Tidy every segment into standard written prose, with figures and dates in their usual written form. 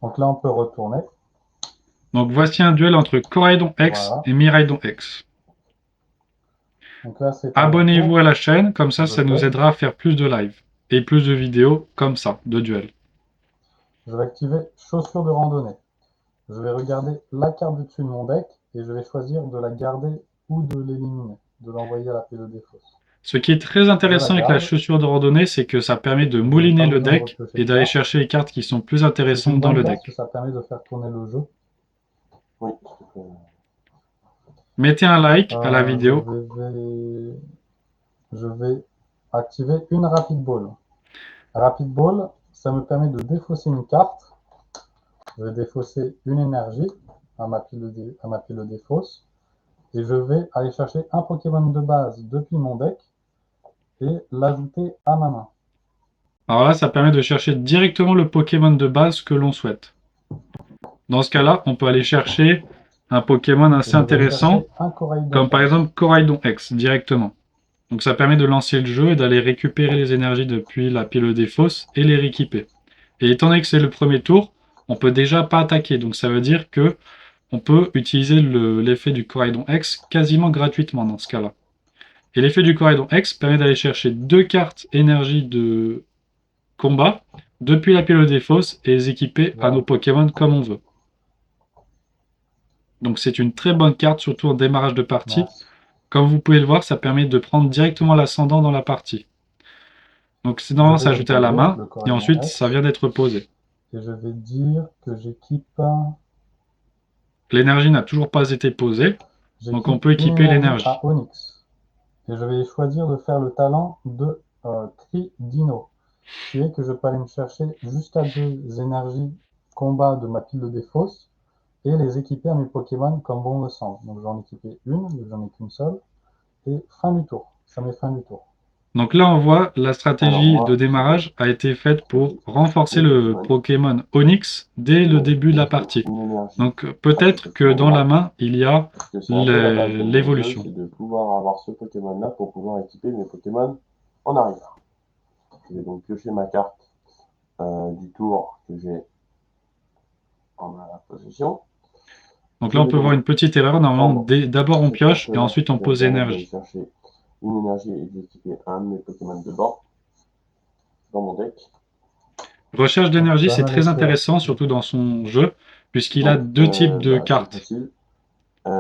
Donc là, on peut retourner. Donc voici un duel entre Coraidon X Voilà. et Miraidon X. Donc là, c'est à mon Abonnez-vous à tour. la chaîne, comme ça, Je ça le nous fais. aidera à faire plus de lives et plus de vidéos comme ça, de duels. Je vais activer chaussures de randonnée. Je vais regarder la carte du dessus de mon deck et je vais choisir de la garder ou de l'éliminer, de l'envoyer à la P2 des fosses. Ce qui est très Je la intéressant avec la garde chaussure de randonnée, c'est que ça permet de et j'ai mouliner pas le besoin de deck repiocher et de d'aller cartes. chercher les cartes qui sont plus C'est une intéressantes dans bonne le carte parce que deck. ça permet de faire tourner le jeu. Oui. Mettez un like à la Euh, je vidéo. vais, je vais activer une Rapid Ball. Rapid Ball, ça me permet de défausser une carte. Je vais défausser une énergie à ma pile de défausse. Et je vais aller chercher un Pokémon de base depuis mon deck et l'ajouter à ma main. Alors là, ça permet de chercher directement le Pokémon de base que l'on souhaite. Dans ce cas-là, on peut aller chercher un Pokémon Et assez je vais intéressant, chercher un Coraidon comme par X. exemple Coraidon X, directement. Donc ça permet de lancer le jeu et d'aller récupérer les énergies depuis la pile des fosses et les rééquiper. Et étant donné que c'est le premier tour, on peut déjà pas attaquer. Donc ça veut dire que on peut utiliser l'effet du Coraidon X quasiment gratuitement dans ce cas-là. Et l'effet du Coraidon X permet d'aller chercher deux cartes énergie de combat depuis la pile des fosses et les équiper à nos Voilà. Pokémon comme on veut. Donc c'est une très bonne carte, surtout en démarrage de partie. Merci. Comme vous pouvez le voir, ça permet de prendre directement l'ascendant dans la partie. Donc c'est Je normalement vais c'est ajouté à la déposer main, le et Coraidon ensuite ça X vient d'être posé. et je vais dire que L'énergie n'a toujours pas été posée, donc on j'équipe peut une équiper énergie l'énergie. à Onyx. Et je vais choisir de faire le talent de Cri Dino, qui est que je peux aller me chercher jusqu'à deux énergies combat de ma pile de défausse et les équiper à mes Pokémon comme bon me semble. Donc j'en ai équipé une, mais j'en ai qu'une seule. Et fin du tour. Ça met fin du tour. Donc là on voit la Alors stratégie de moi, je vais démarrage a été faite pour choisir renforcer mes le Pokémon. Pokémon Onyx dès Je le vais début de la mettre partie. une énergie Donc à ce peut-être que dans la Pokémon-là. main il y a Parce que c'est un peu la base de mon jeu, l'évolution. c'est de pouvoir avoir ce Pokémon-là pour pouvoir équiper mes Pokémon en arrière. Je vais donc piocher ma carte du tour que j'ai en ma possession. Donc Je là on vais peut voir donc une petite erreur. Normalement prendre d'abord on cette pioche et carte-là ensuite on qui va me pose permettre d'aller énergie. chercher une énergie et d'équiper un de mes Pokémon de bord dans mon deck. Recherche Donc d'énergie, ça va c'est me très laisser intéressant, surtout dans son jeu, puisqu'il a donc, deux types de c'est cartes, facile.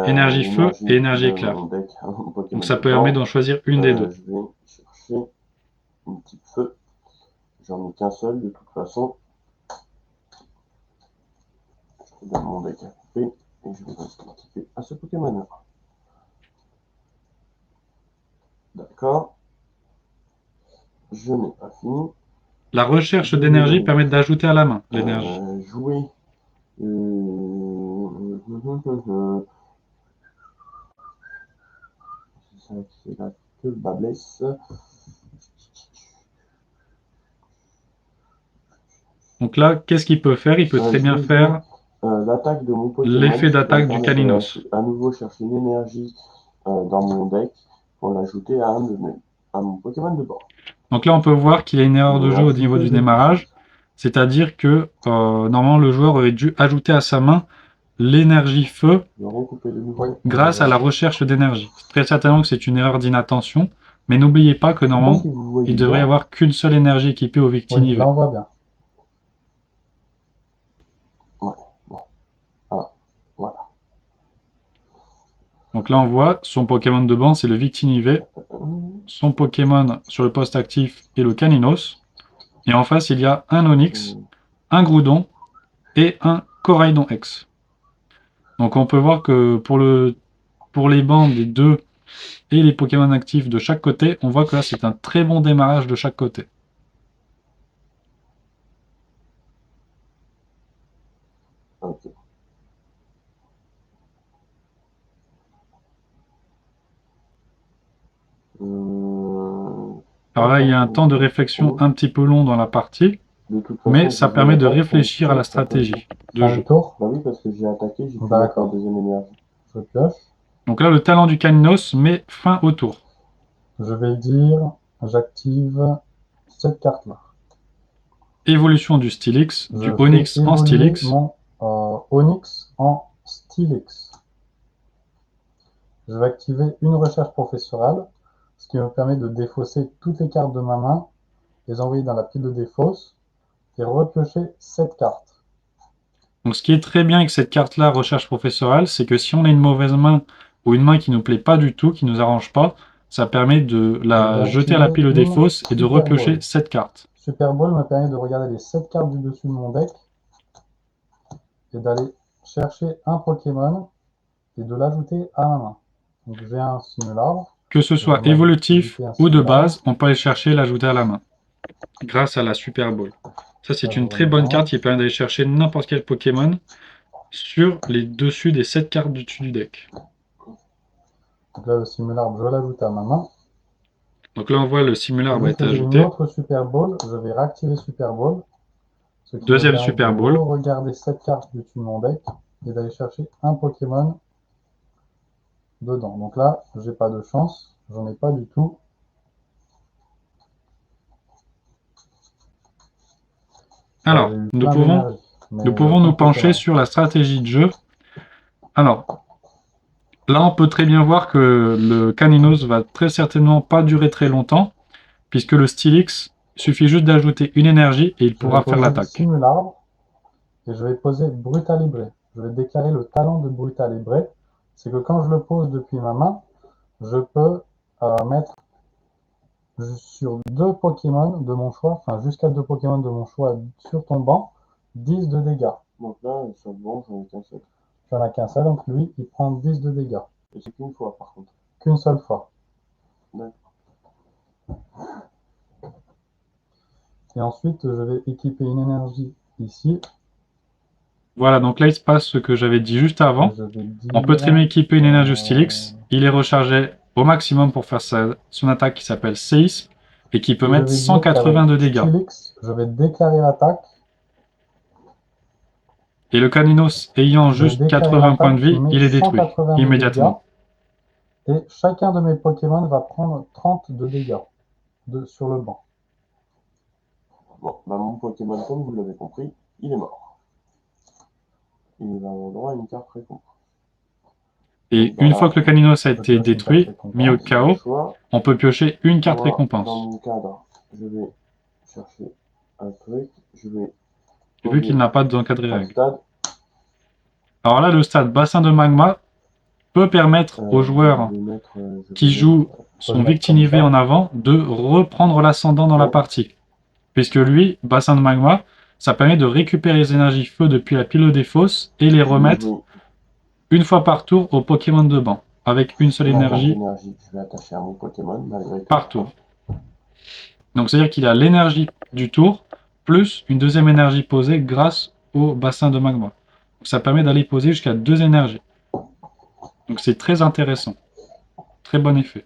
énergie feu et L'énergie qui énergie donne à éclair. mon deck un Donc Pokémon ça de permet bord. d'en choisir une des deux. Je vais chercher une type feu. J'en ai qu'un seul de toute façon. Je donne mon deck à couper et je vais donc l'équiper à ce Pokémon-là. D'accord. Je n'ai pas fini. La recherche Je vais d'énergie donc permet d'ajouter à la main l'énergie. jouer. C'est là que le bas blesse. Donc là, qu'est-ce qu'il peut faire? Il peut très Je bien vais jouer faire l'attaque de mon Pokémon l'effet qui va me d'attaque du permettre d'aller Caninos. à nouveau chercher une énergie dans mon deck pour l'ajouter à mon Pokémon de bord. Donc là, on peut voir qu'il y a une erreur de jeu au Ainsi niveau que du je l'utilise. démarrage, c'est-à-dire que normalement le joueur aurait dû ajouter à sa main l'énergie feu Je vais recouper de nouveau. Oui, grâce à la recherche d'énergie. Très certainement que c'est une erreur d'inattention, mais n'oubliez pas que je ne sais pas normalement, si vous voyez il devrait y bien. avoir qu'une seule énergie équipée au Oui, là Victinivé. on voit bien. Ouais, bon, voilà. Voilà. Donc là, on voit son Pokémon de banc, c'est le Victinivé. Son Pokémon sur le poste actif est le Caninos. Et en face, il y a un Onix, un Groudon et un Coraidon X. Donc on peut voir que pour les bancs des deux et les Pokémon actifs de chaque côté, on voit que là, c'est un très bon démarrage de chaque côté. Ok. Alors là, il y a un temps de réflexion un petit peu long dans la partie, De toute mais façon, ça je joue permet de l'attaque, donc réfléchir à la ça peut stratégie de fin de jeu. tour. Bah oui, parce que j'ai attaqué, j'ai pu mettre ma deuxième énergie. Je pioche. Donc là, le talent du Caninos met fin au tour. Je vais dire, j'active cette carte-là. évolution du Steelix, Je du fais Onyx en évoluer Steelix. mon Onyx en Steelix. Je vais activer une recherche professorale, ce qui me permet de défausser toutes les cartes de ma main, les envoyer dans la pile de défausse et repiocher cette carte. Donc ce qui est très bien avec cette carte-là, recherche professorale, c'est que si on a une mauvaise main ou une main qui nous plaît pas du tout, qui nous arrange pas, ça permet de la jeter à la pile des fosses et de repiocher cette carte. Super Ball me permet de regarder les 7 cartes du dessus de mon deck et d'aller chercher un Pokémon et de l'ajouter à ma main. Donc j'ai un Simularbre. Que ce soit évolutif ou de base, on peut aller chercher et l'ajouter à la main, grâce à la Super Ball. Ça, c'est une très bonne carte qui permet d'aller chercher n'importe quel Pokémon sur les dessus des 7 cartes du dessus du deck. Donc là, le Simularbre, je l'ajoute à ma main. Donc là, on voit le Simularbre a été Une ajouté. autre Super Ball, je vais réactiver Super Ball. Ce qui Deuxième me permet Super de Ball. regarder cette carte du dessus de mon deck et d'aller chercher un Pokémon dedans. Donc là, j'ai pas de chance, j'en ai pas du tout. Alors, nous pouvons nous pencher sur la stratégie de jeu. Alors, là, on peut très bien voir que le Caninos va très certainement pas durer très longtemps, puisque le Steelix suffit juste d'ajouter une énergie et il pourra faire l'attaque. Simularbre et je vais poser Brutalibré. Je vais déclarer le talent de Brutalibré. C'est que quand je le pose depuis ma main, je peux mettre sur 2 Pokémon de mon choix, enfin jusqu'à 2 Pokémon de mon choix sur ton banc, 10 de dégâts. Donc là, sur le banc, j'en ai qu'un seul. J'en ai qu'un seul, donc lui, il prend 10 de dégâts. Et c'est qu'une fois, par contre. Qu'une seule fois. D'accord. Et ensuite, je vais équiper une énergie ici. Voilà, donc là, il se passe ce que j'avais dit juste avant. On peut très bien équiper une énergie Steelix. Il est rechargé au maximum pour faire son attaque qui s'appelle Séisme et qui peut mettre 180 de dégâts. Steelix, je vais déclarer l'attaque. Et le Caninos ayant juste 80 points de vie, il est détruit immédiatement. Et chacun de mes Pokémon va prendre 30 de dégâts sur le banc. Bon, bah mon Pokémon, comme vous l'avez compris, il est mort. Il va avoir droit à une carte récompense. Et une fois que le Caninos a été détruit, mis au chaos, on peut piocher une carte récompense. Dans mon cadre, je vais chercher un truc. Je vais. Vu qu'il n'a pas d'encadré règle. Alors là, le stade bassin de magma peut permettre aux joueurs qui jouent son Victinivé en avant de reprendre l'ascendant dans la partie. Puisque lui, bassin de magma, ça permet de récupérer les énergies feu depuis la pile des fosses et les remettre une fois par tour au Pokémon de banc, avec une seule énergie je vais attacher à mon Pokémon, malgré par tour. Donc c'est-à-dire qu'il a l'énergie du tour, plus une deuxième énergie posée grâce au bassin de magma. Donc ça permet d'aller poser jusqu'à 2 énergies. Donc c'est très intéressant. Très bon effet.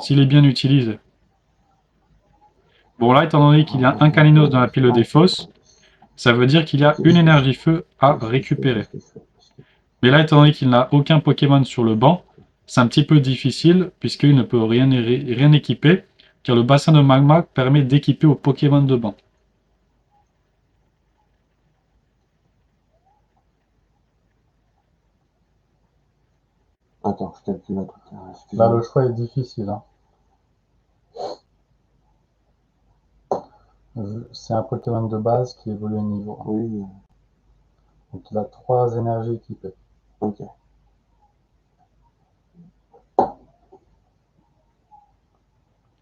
S'il est bien utilisé. Bon là, étant donné qu'il y a un Caninos dans la pile des fosses, ça veut dire qu'il y a une énergie feu à récupérer. Mais là, étant donné qu'il n'a aucun Pokémon sur le banc, c'est un petit peu difficile, puisqu'il ne peut rien équiper, car le bassin de magma permet d'équiper au Pokémon de banc. Attends, je calcule un truc. Là, le choix est difficile. Hein. C'est un Pokémon de base qui évolue au niveau 1. Oui. Donc il a 3 énergies équipées. Ok.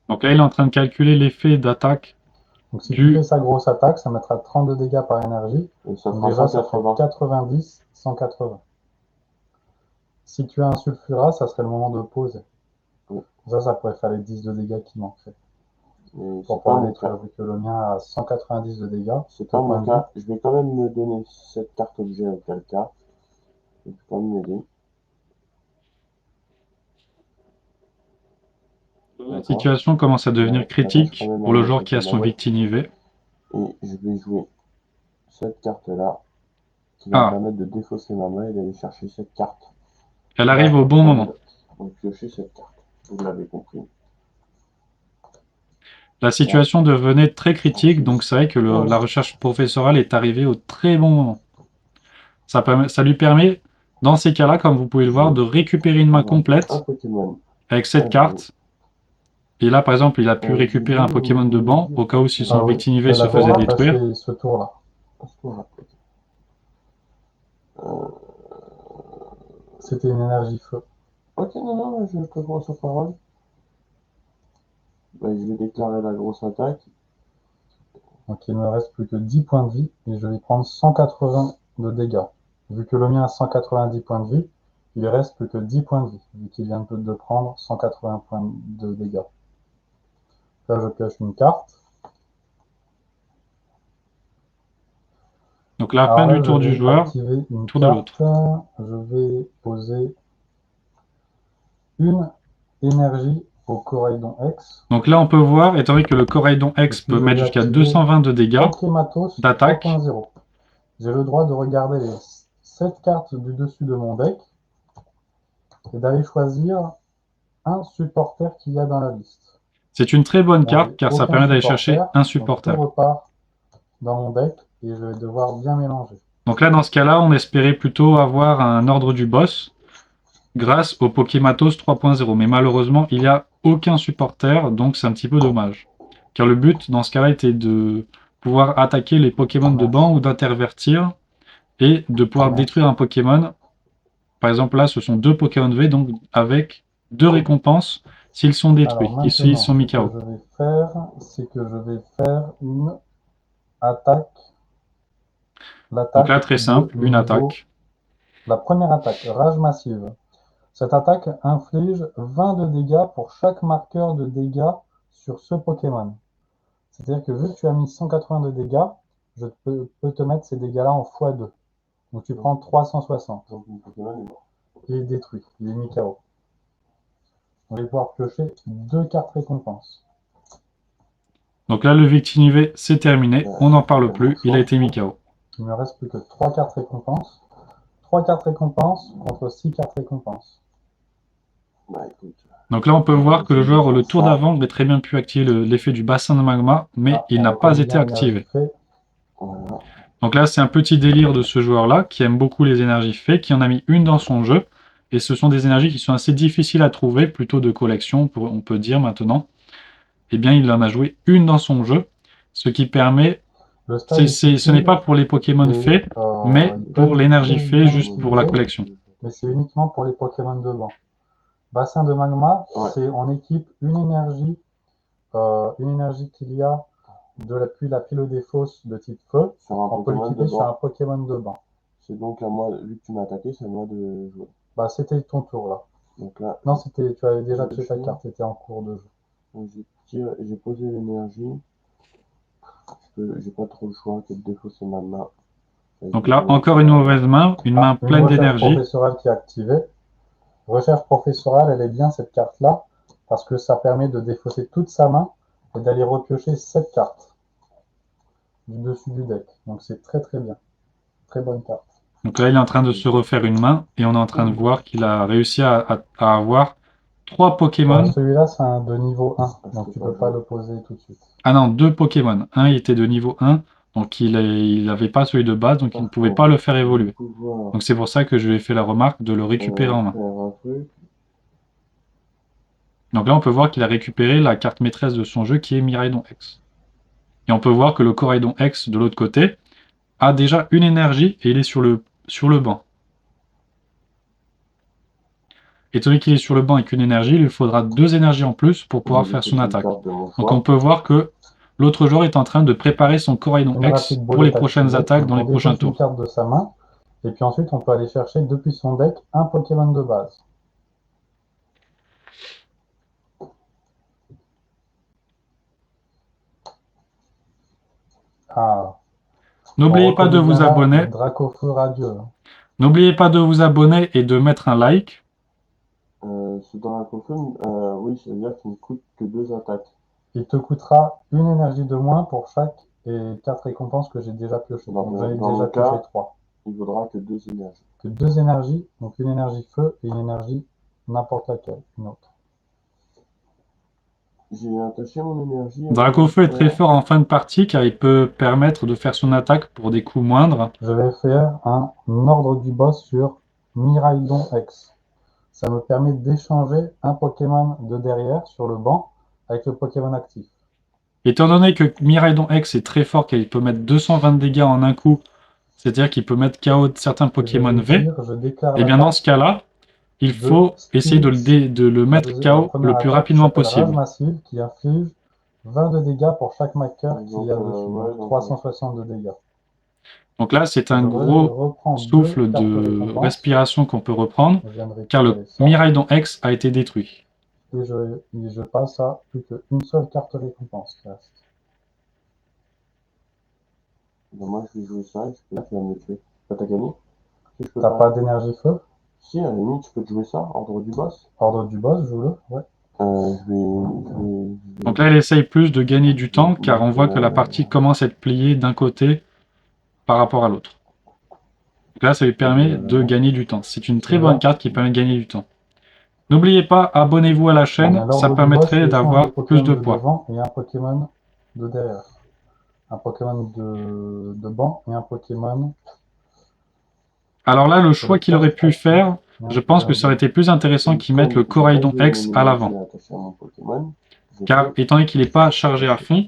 Donc là, il est en train de calculer l'effet d'attaque. Donc si tu fais sa grosse attaque, ça mettra 32 dégâts par énergie. Et ça donc déjà, ça ferait 90, 180. Si tu as un Sulfuras, ça serait le moment de poser. Oui. Ça pourrait faire les 10 de dégâts qui manqueraient. Pour pouvoir détruire, vu que le mien a 190 de dégâts. C'est pas mon cas. Je vais quand même me donner cette carte objet auquel cas. Je vais quand même m'aider. La situation commence à devenir critique pour le joueur qui a son Victinivé. Et je vais jouer cette carte-là, qui va me permettre de défausser ma main et d'aller chercher cette carte. Elle arrive au bon moment. Donc piocher cette carte, vous l'avez compris. La situation devenait très critique, donc c'est vrai que la recherche professorale est arrivée au très bon moment. Ça lui permet, dans ces cas-là, comme vous pouvez le voir, de récupérer une main complète Un Pokémon. avec cette carte. Et là, par exemple, il a pu récupérer un Pokémon de banc, au cas où si son Ah oui, Victinivé se elle a faisait déjà détruire. passé ce tour-là. C'était une énergie feu. Ok, non, je te crois sur parole. Bah, je vais déclarer la grosse attaque. Donc il me reste plus que 10 points de vie et je vais prendre 180 de dégâts. Vu que le mien a 190 points de vie, il ne reste plus que 10 points de vie, vu qu'il vient de prendre 180 points de dégâts. Là, je pioche une carte. Donc la Alors fin là, du je tour du vais joueur, activer une tour de l'autre. carte. Je vais poser une énergie au Coraidon X. Donc là, on peut voir, étant donné que le Coraidon Et X puis peut je mettre vais jusqu'à activer 220 de dégâts Pokématos d'attaque. 3.0. J'ai le droit de regarder les 7 cartes du dessus de mon deck et d'aller choisir un supporter qu'il y a dans la liste. C'est une très bonne Moi, carte j'ai car ça aucun permet d'aller chercher un donc supporter. tout repart dans mon deck et je vais devoir bien mélanger. Donc là, dans ce cas-là, on espérait plutôt avoir un ordre du boss grâce au Pokématos 3.0. Mais malheureusement, il n'y a aucun supporter, donc c'est un petit peu dommage. Car le but, dans ce cas-là, était de pouvoir attaquer les Pokémon de banc ou d'intervertir et de pouvoir détruire un Pokémon. Par exemple, là, ce sont 2 Pokémon V, donc avec 2 récompenses s'ils sont Alors détruits, et s'ils maintenant, sont ce mis que KO. je vais faire, c'est que je vais faire une attaque. Donc L'attaque là, très de simple, une niveau. attaque. La première attaque, rage massive. Cette attaque inflige 20 de dégâts pour chaque marqueur de dégâts sur ce Pokémon. C'est-à-dire que vu que tu as mis 180 de dégâts, je peux te mettre ces dégâts-là en x2. Donc tu prends 360. Donc mon Pokémon est mort. Il est détruit, il est mis KO. On va pouvoir piocher 2 cartes récompenses. Donc là, le Victinivé, c'est terminé. On n'en parle plus. Il a été mis KO. Il ne me reste plus que 3 cartes récompenses. 3 cartes récompenses contre 6 cartes récompenses. Bah écoute. Donc là, on peut voir que le joueur, le tour d'avant, aurait très bien pu activer l'effet du bassin de magma, mais il n'a pas été activé. Voilà. Donc là, c'est un petit délire de ce joueur-là, qui aime beaucoup les énergies fées, qui en a mis une dans son jeu. Et ce sont des énergies qui sont assez difficiles à trouver, plutôt de collection, on peut dire maintenant. Eh bien, il en a joué une dans son jeu, ce qui permet... Ce n'est pas pour les Pokémon fées, mais pour l'énergie fée, juste pour la collection. Mais c'est uniquement pour les Pokémon de banc. Bassin de magma, c'est on équipe une énergie qu'il y a depuis la pile des fosses de type feu. On peut l'équiper sur un Pokémon de banc. C'est donc à moi, vu que tu m'as attaqué, c'est à moi de jouer. Bah c'était ton tour là. Donc là. Non, tu avais déjà pioché ta carte, c'était en cours de jeu. Donc j'ai posé l'énergie. J'ai pas trop le choix que de défausser ma main. Donc là, encore une mauvaise main, une main pleine d'énergie. Recherche professorale qui est activée. Recherche professorale, elle est bien cette carte-là, parce que ça permet de défausser toute sa main et d'aller repiocher 7 cartes du dessus du deck. Donc c'est très très bien. Très bonne carte. Donc là, il est en train de se refaire une main, et on est en train de voir qu'il a réussi à avoir 3 Pokémon. Celui-là, c'est un de niveau 1, donc tu peux pas le poser tout de suite. Ah non, 2 Pokémon. Un, il était de niveau 1, donc il n'avait pas celui de base, donc il ne pouvait pas le faire évoluer. Donc c'est pour ça que je lui ai fait la remarque de le récupérer en main. Donc là, on peut voir qu'il a récupéré la carte maîtresse de son jeu, qui est Miraidon X. Et on peut voir que le Coraidon X, de l'autre côté, a déjà une énergie, et il est sur le banc. Étant donné qu'il est sur le banc avec une énergie, il lui faudra 2 énergies en plus pour pouvoir faire son attaque. Donc on peut voir que l'autre joueur est en train de préparer son Coraidon X pour les prochaines attaques dans les prochains tours. Une carte de sa main, et puis ensuite on peut aller chercher depuis son deck un Pokémon de base. Ah. N'oubliez pas de vous abonner. Dracofeu radieux. N'oubliez pas de vous abonner et de mettre un like. Ce Dracofeu, oui, c'est-à-dire qu'il ne coûte que 2 attaques. Il te coûtera une énergie de moins pour chaque et 4 récompenses que j'ai déjà piochées. Donc j'en ai déjà pioché 3. Il vaudra que 2 énergies. Que 2 énergies, donc une énergie feu et une énergie n'importe laquelle, une autre. J'ai attaché mon énergie. Dracofeu est très fort en fin de partie car il peut permettre de faire son attaque pour des coups moindres. Je vais faire un ordre du boss sur Miraidon X. Ça me permet d'échanger un Pokémon de derrière sur le banc avec le Pokémon actif. Étant donné que Miraidon X est très fort car il peut mettre 220 dégâts en un coup, c'est-à-dire qu'il peut mettre KO certains Pokémon V, et bien dans ce cas-là, il faut essayer de le mettre KO le plus rapidement possible. Rage massive qui inflige 20 de dégâts pour chaque marqueur qu'il y a dessus, ouais, donc 360 de dégâts. Donc là, c'est un gros souffle de respiration qu'on peut reprendre, car le Miraidon X a été détruit. Et je passe à plus qu'une seule carte récompense qui reste. Ben moi, je vais jouer ça et je peux là, me tuer. T'as gagné? Si, T'as pas d'énergie feu? Si, à la limite, je peux te jouer ça, ordre du boss. Ordre du boss, joue-le, ouais. Donc là, il essaye plus de gagner du temps, car on voit que la partie commence à être pliée d'un côté par rapport à l'autre. Donc là, ça lui permet de gagner du temps. C'est une très bonne carte qui permet de gagner du temps. N'oubliez pas, abonnez-vous à la chaîne, ça permettrait d'avoir plus de poids. Et un Pokémon de derrière. Un Pokémon de banc et un Pokémon... Alors là, le choix qu'il aurait pu faire, je pense que ça aurait été plus intéressant qu'il mette le Coraidon X à l'avant. Car étant donné qu'il n'est pas chargé à fond,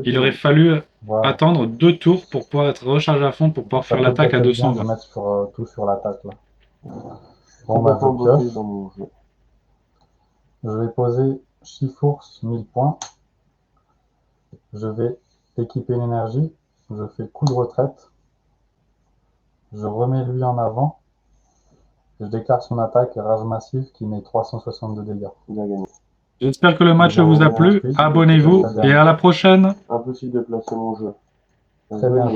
il aurait fallu attendre 2 tours pour pouvoir être rechargé à fond pour pouvoir faire l'attaque à 220. Je vais mettre tout sur l'attaque là. Bon bah je pioche. Je vais poser Chifours 1000 points. Je vais équiper l'énergie. Je fais coup de retraite. Je remets lui en avant. Je déclare son attaque rage massive qui met 362 dégâts. Il a gagné. J'espère que le match vous a plu. Abonnez-vous et à la prochaine. Impossible de placer mon jeu. Très bien.